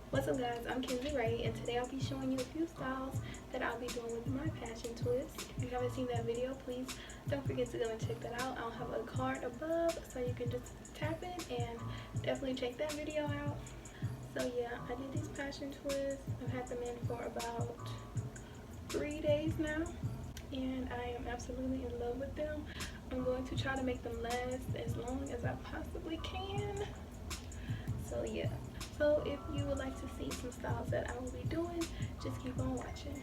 What's up guys, I'm Kinzey Rae, and today I'll be showing you a few styles that I'll be doing with my passion twist. If you haven't seen that video, please don't forget to go and check that out. I'll have a card above so you can just tap it and definitely check that video out. So yeah, I did these passion twists. I've had them in for about 3 days now, and I am absolutely in love with them. I'm going to try to make them last as long as I possibly can. So yeah, so if you would like to see some styles that I will be doing, just keep on watching.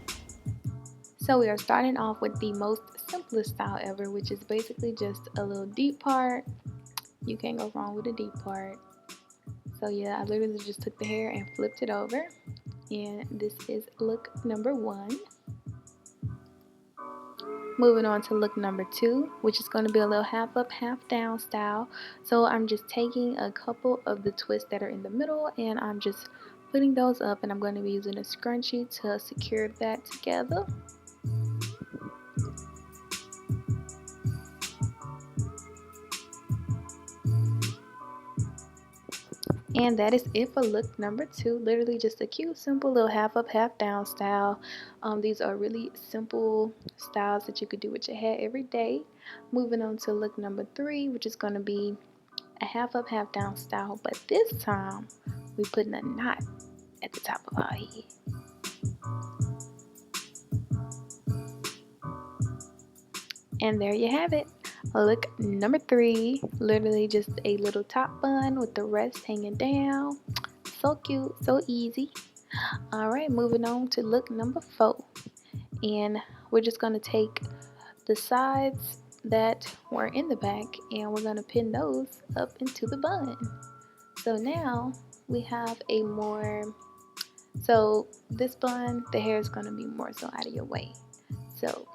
So we are starting off with the most simplest style ever, which is basically just a little deep part. You can't go wrong with a deep part. So yeah, I literally just took the hair and flipped it over, and this is look number 1. Moving on to look number 2, which is going to be a little half up, half down style. So I'm just taking a couple of the twists that are in the middle and I'm just putting those up, and I'm going to be using a scrunchie to secure that together. And that is it for look number 2. Literally just a cute, simple little half up, half down style. These are really simple styles that you could do with your hair every day. Moving on to look number 3, which is going to be a half up, half down style, but this time we're putting a knot at the top of our head. And there you have it. Look number 3, literally just a little top bun with the rest hanging down. So cute, so easy. Alright, moving on to look number 4. And we're just going to take the sides that were in the back and we're going to pin those up into the bun. So now we have a more, so this bun, the hair is going to be more so out of your way. So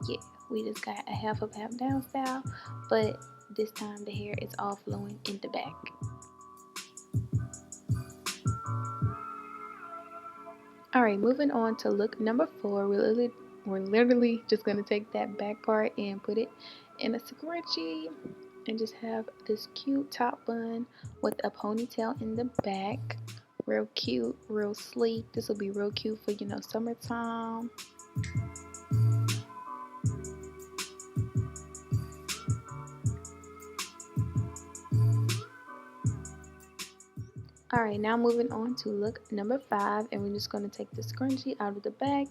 yeah, we just got a half up, half down style, but this time the hair is all flowing in the back. Alright, moving on to look number 4. We're literally just going to take that back part and put it in a scrunchie and just have this cute top bun with a ponytail in the back. Real cute, real sleek. This will be real cute for, you know, summertime. Alright, now moving on to look number 5, and we're just going to take the scrunchie out of the back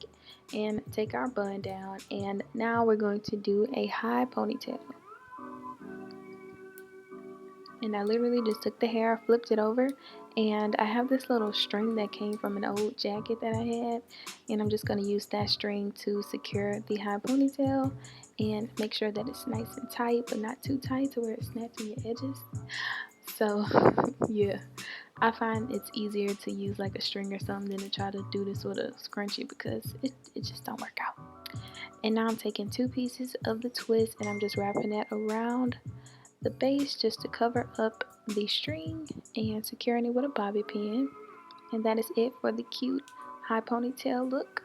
and take our bun down, and now we're going to do a high ponytail. And I literally just took the hair, flipped it over, and I have this little string that came from an old jacket that I had, and I'm just going to use that string to secure the high ponytail and make sure that it's nice and tight, but not too tight to where it snaps on your edges. So yeah, I find it's easier to use like a string or something than to try to do this with a scrunchie because it just don't work out. And now I'm taking 2 pieces of the twist and I'm just wrapping that around the base just to cover up the string and securing it with a bobby pin. And that is it for the cute high ponytail look.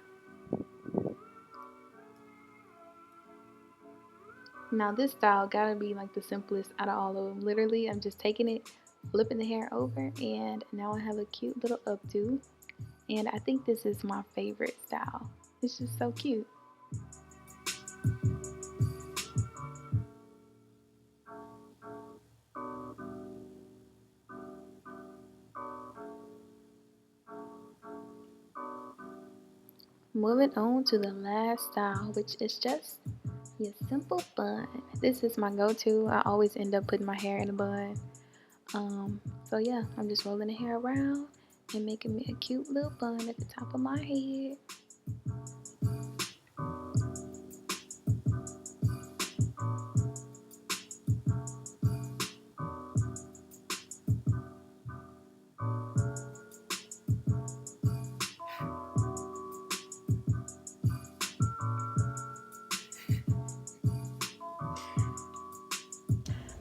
Now this style gotta be like the simplest out of all of them. Literally, I'm just taking it, flipping the hair over, and now I have a cute little updo. And I think this is my favorite style. It's just so cute. Moving on to the last style, which is just your simple bun. This is my go-to. I always end up putting my hair in a bun. So yeah, I'm just rolling the hair around and making me a cute little bun at the top of my head.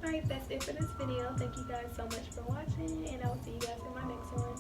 Alright, that's it for this video. Thank you guys so much for watching, and I will see you guys in my next one.